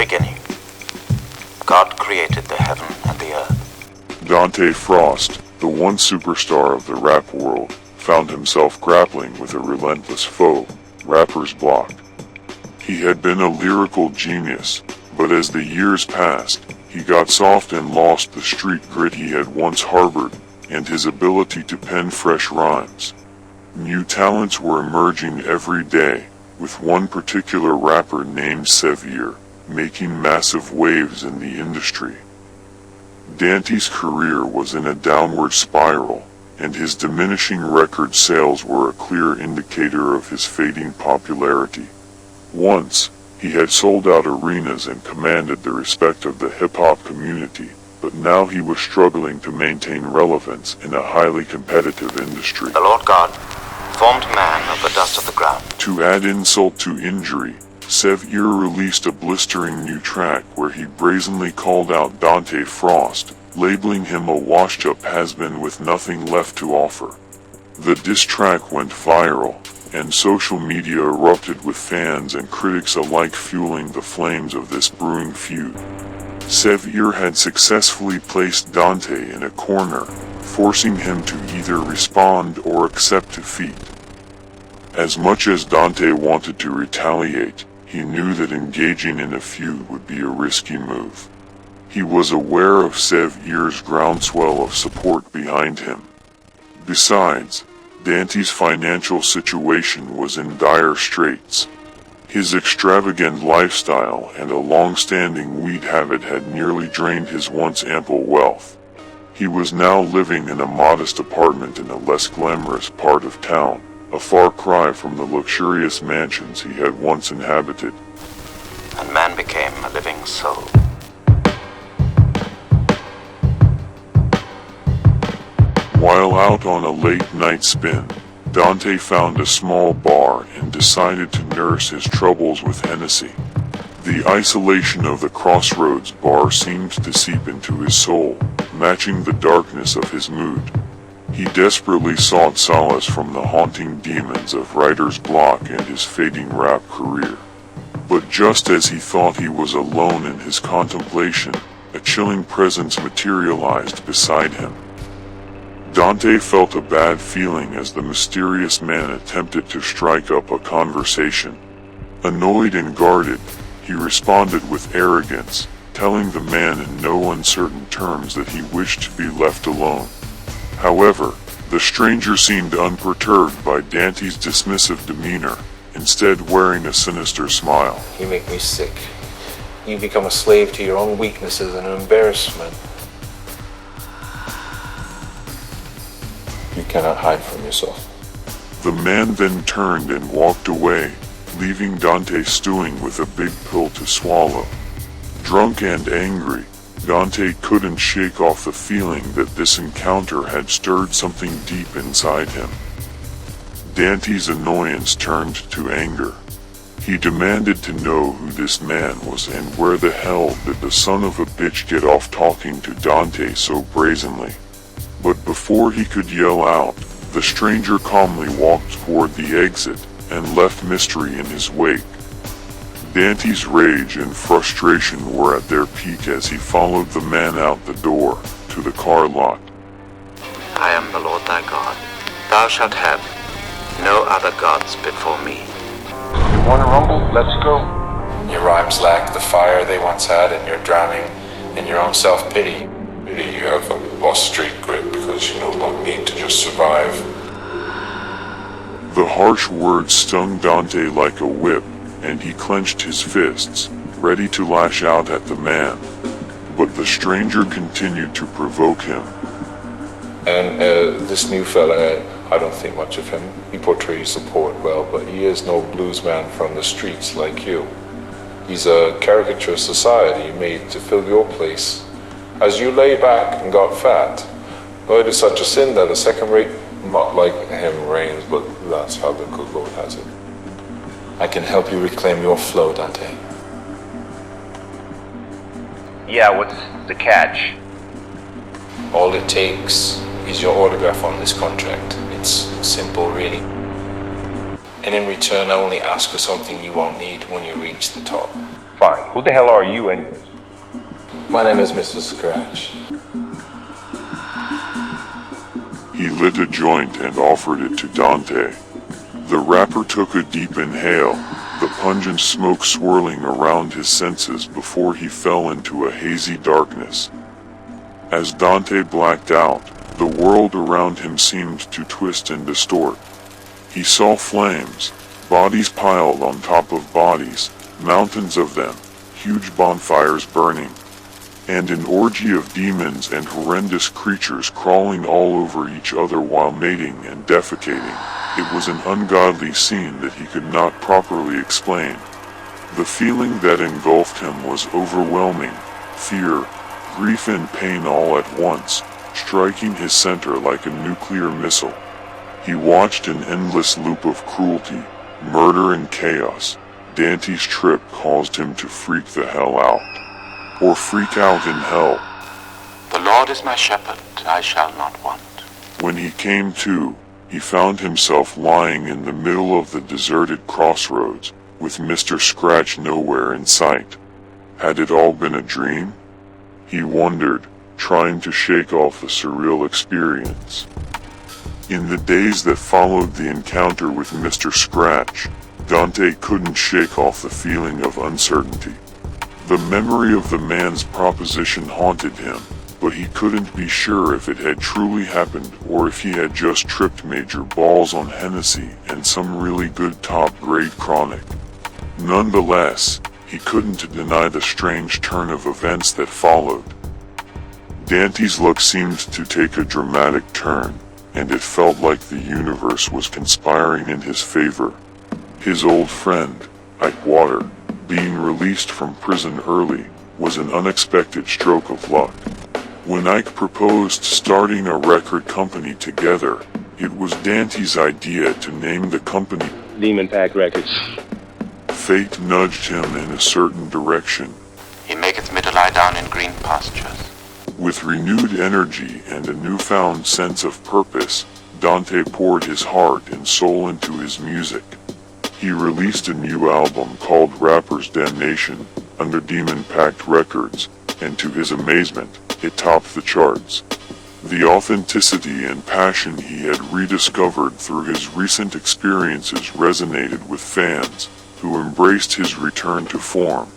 beginning, God created the heaven and the earth. Dante Frost, the one superstar of the rap world, found himself grappling with a relentless foe, rapper's block. He had been a lyrical genius, but as the years passed, he got soft and lost the street grit he had once harbored, and his ability to pen fresh rhymes. New talents were emerging every day, with one particular rapper named Sevier, making massive waves in the industry. Dante's career was in a downward spiral, and his diminishing record sales were a clear indicator of his fading popularity. Once, he had sold out arenas and commanded the respect of the hip-hop community, but now he was struggling to maintain relevance in a highly competitive industry. The Lord God formed man of the dust of the ground. To add insult to injury, Sevier released a blistering new track where he brazenly called out Dante Frost, labeling him a washed-up has-been with nothing left to offer. The diss track went viral, and social media erupted with fans and critics alike fueling the flames of this brewing feud. Sevier had successfully placed Dante in a corner, forcing him to either respond or accept defeat. As much as Dante wanted to retaliate, he knew that engaging in a feud would be a risky move. He was aware of Sevier's groundswell of support behind him. Besides, Dante's financial situation was in dire straits. His extravagant lifestyle and a long-standing weed habit had nearly drained his once ample wealth. He was now living in a modest apartment in a less glamorous part of town, a far cry from the luxurious mansions he had once inhabited. And man became a living soul. While out on a late-night spin, Dante found a small bar and decided to nurse his troubles with Hennessy. The isolation of the Crossroads bar seemed to seep into his soul, matching the darkness of his mood. He desperately sought solace from the haunting demons of writer's block and his fading rap career. But just as he thought he was alone in his contemplation, a chilling presence materialized beside him. Dante felt a bad feeling as the mysterious man attempted to strike up a conversation. Annoyed and guarded, he responded with arrogance, telling the man in no uncertain terms that he wished to be left alone. However, the stranger seemed unperturbed by Dante's dismissive demeanor, instead wearing a sinister smile. You make me sick. You become a slave to your own weaknesses and an embarrassment. You cannot hide from yourself. The man then turned and walked away, leaving Dante stewing with a big pill to swallow. Drunk and angry, Dante couldn't shake off the feeling that this encounter had stirred something deep inside him. Dante's annoyance turned to anger. He demanded to know who this man was and where the hell did the son of a bitch get off talking to Dante so brazenly. But before he could yell out, the stranger calmly walked toward the exit and left mystery in his wake. Dante's rage and frustration were at their peak as he followed the man out the door, to the car lot. I am the Lord thy God. Thou shalt have no other gods before me. You wanna rumble? Let's go. Your rhymes lack the fire they once had, and you're drowning in your own self-pity. Maybe you have lost street grit because you no longer need to just survive. The harsh words stung Dante like a whip, and he clenched his fists, ready to lash out at the man. But the stranger continued to provoke him. And this new fella, I don't think much of him. He portrays the poet well, but he is no bluesman from the streets like you. He's a caricature of society made to fill your place. As you lay back and got fat, though it is such a sin that a second-rate mutt like him reigns, but that's how the good Lord has it. I can help you reclaim your flow, Dante. Yeah, what's the catch? All it takes is your autograph on this contract. It's simple, really. And in return, I only ask for something you won't need when you reach the top. Fine, Who the hell are you anyways? My name is Mr. Scratch. He lit a joint and offered it to Dante. The rapper took a deep inhale, the pungent smoke swirling around his senses before he fell into a hazy darkness. As Dante blacked out, the world around him seemed to twist and distort. He saw flames, bodies piled on top of bodies, mountains of them, huge bonfires burning, and an orgy of demons and horrendous creatures crawling all over each other while mating and defecating. It was an ungodly scene that he could not properly explain. The feeling that engulfed him was overwhelming, fear, grief and pain all at once, striking his center like a nuclear missile. He watched an endless loop of cruelty, murder and chaos. Dante's trip caused him to freak the hell out. Or freak out in hell. The Lord is my shepherd, I shall not want. When he came to, he found himself lying in the middle of the deserted crossroads, with Mr. Scratch nowhere in sight. Had it all been a dream? He wondered, trying to shake off the surreal experience. In the days that followed the encounter with Mr. Scratch, Dante couldn't shake off the feeling of uncertainty. The memory of the man's proposition haunted him, but he couldn't be sure if it had truly happened or if he had just tripped major balls on Hennessy and some really good top-grade chronic. Nonetheless, he couldn't deny the strange turn of events that followed. Dante's luck seemed to take a dramatic turn, and it felt like the universe was conspiring in his favor. His old friend, Ike Water, being released from prison early, was an unexpected stroke of luck. When Ike proposed starting a record company together, it was Dante's idea to name the company Demon Pact Records. Fate nudged him in a certain direction. He maketh me to lie down in green pastures. With renewed energy and a newfound sense of purpose, Dante poured his heart and soul into his music. He released a new album called Rapper's Damnation under Demon Pact Records, and to his amazement, it topped the charts. The authenticity and passion he had rediscovered through his recent experiences resonated with fans, who embraced his return to form.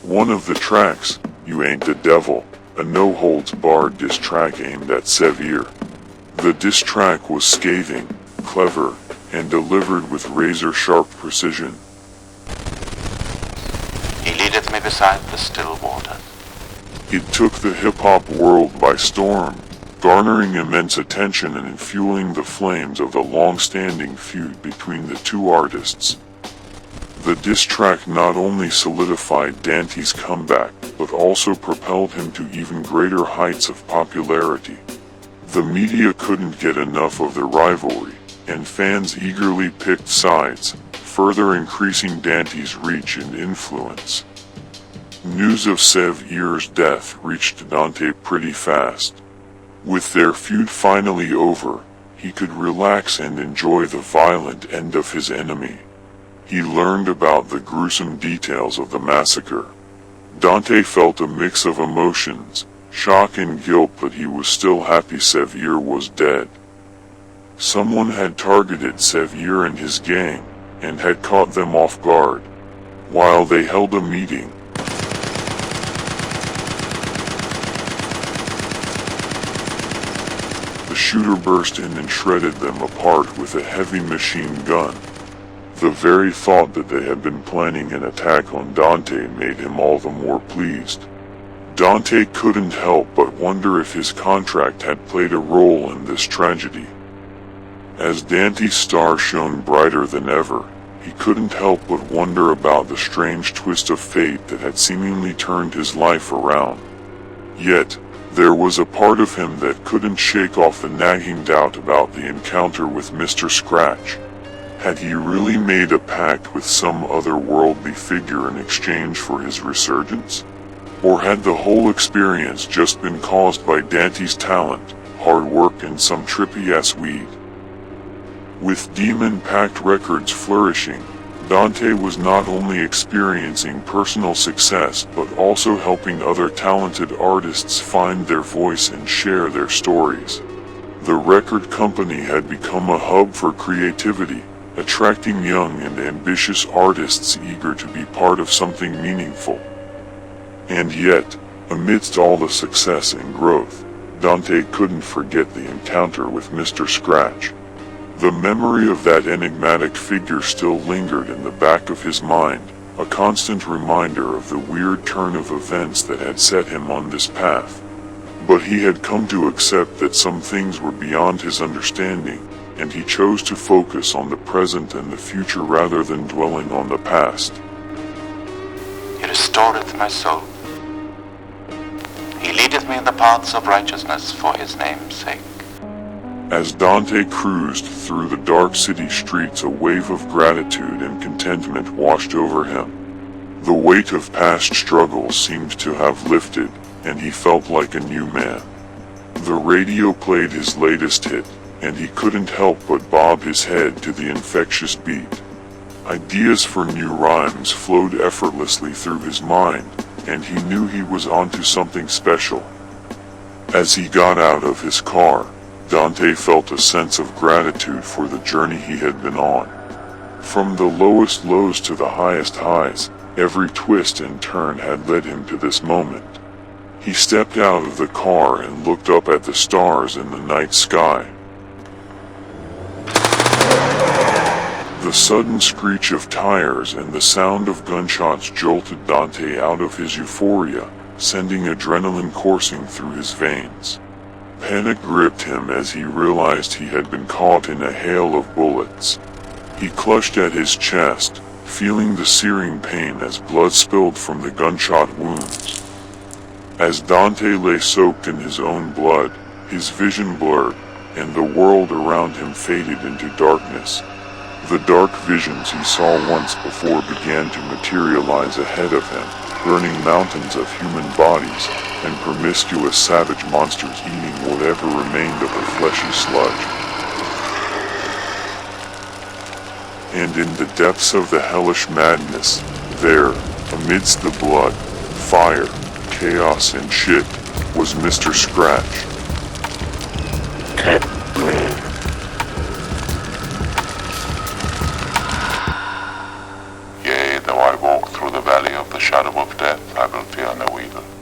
One of the tracks, You Ain't the Devil, a no-holds-barred diss track aimed at Sevier. The diss track was scathing, clever, and delivered with razor-sharp precision. He leadeth me beside the still waters. It took the hip-hop world by storm, garnering immense attention and fueling the flames of the long-standing feud between the two artists. The diss track not only solidified Dante's comeback, but also propelled him to even greater heights of popularity. The media couldn't get enough of the rivalry, and fans eagerly picked sides, further increasing Dante's reach and influence. News of Sevier's death reached Dante pretty fast. With their feud finally over, he could relax and enjoy the violent end of his enemy. He learned about the gruesome details of the massacre. Dante felt a mix of emotions, shock and guilt, but he was still happy Sevier was dead. Someone had targeted Sevier and his gang, and had caught them off guard. While they held a meeting, the shooter burst in and shredded them apart with a heavy machine gun. The very thought that they had been planning an attack on Dante made him all the more pleased. Dante couldn't help but wonder if his contract had played a role in this tragedy. As Dante's star shone brighter than ever, he couldn't help but wonder about the strange twist of fate that had seemingly turned his life around. Yet, there was a part of him that couldn't shake off the nagging doubt about the encounter with Mr. Scratch. Had he really made a pact with some otherworldly figure in exchange for his resurgence? Or had the whole experience just been caused by Dante's talent, hard work and some trippy-ass weed? With Demon Pact Records flourishing, Dante was not only experiencing personal success but also helping other talented artists find their voice and share their stories. The record company had become a hub for creativity, attracting young and ambitious artists eager to be part of something meaningful. And yet, amidst all the success and growth, Dante couldn't forget the encounter with Mr. Scratch. The memory of that enigmatic figure still lingered in the back of his mind, a constant reminder of the weird turn of events that had set him on this path. But he had come to accept that some things were beyond his understanding, and he chose to focus on the present and the future rather than dwelling on the past. He restoreth my soul. He leadeth me in the paths of righteousness for his name's sake. As Dante cruised through the dark city streets, a wave of gratitude and contentment washed over him. The weight of past struggles seemed to have lifted, and he felt like a new man. The radio played his latest hit, and he couldn't help but bob his head to the infectious beat. Ideas for new rhymes flowed effortlessly through his mind, and he knew he was onto something special. As he got out of his car, Dante felt a sense of gratitude for the journey he had been on. From the lowest lows to the highest highs, every twist and turn had led him to this moment. He stepped out of the car and looked up at the stars in the night sky. The sudden screech of tires and the sound of gunshots jolted Dante out of his euphoria, sending adrenaline coursing through his veins. Panic gripped him as he realized he had been caught in a hail of bullets. He clutched at his chest, feeling the searing pain as blood spilled from the gunshot wounds. As Dante lay soaked in his own blood, his vision blurred, and the world around him faded into darkness. The dark visions he saw once before began to materialize ahead of him, burning mountains of human bodies, and promiscuous savage monsters eating whatever remained of the fleshy sludge. And in the depths of the hellish madness, there, amidst the blood, fire, chaos and shit, was Mr. Scratch. Yea, though I walk through the valley of the shadow of death, I will fear no evil.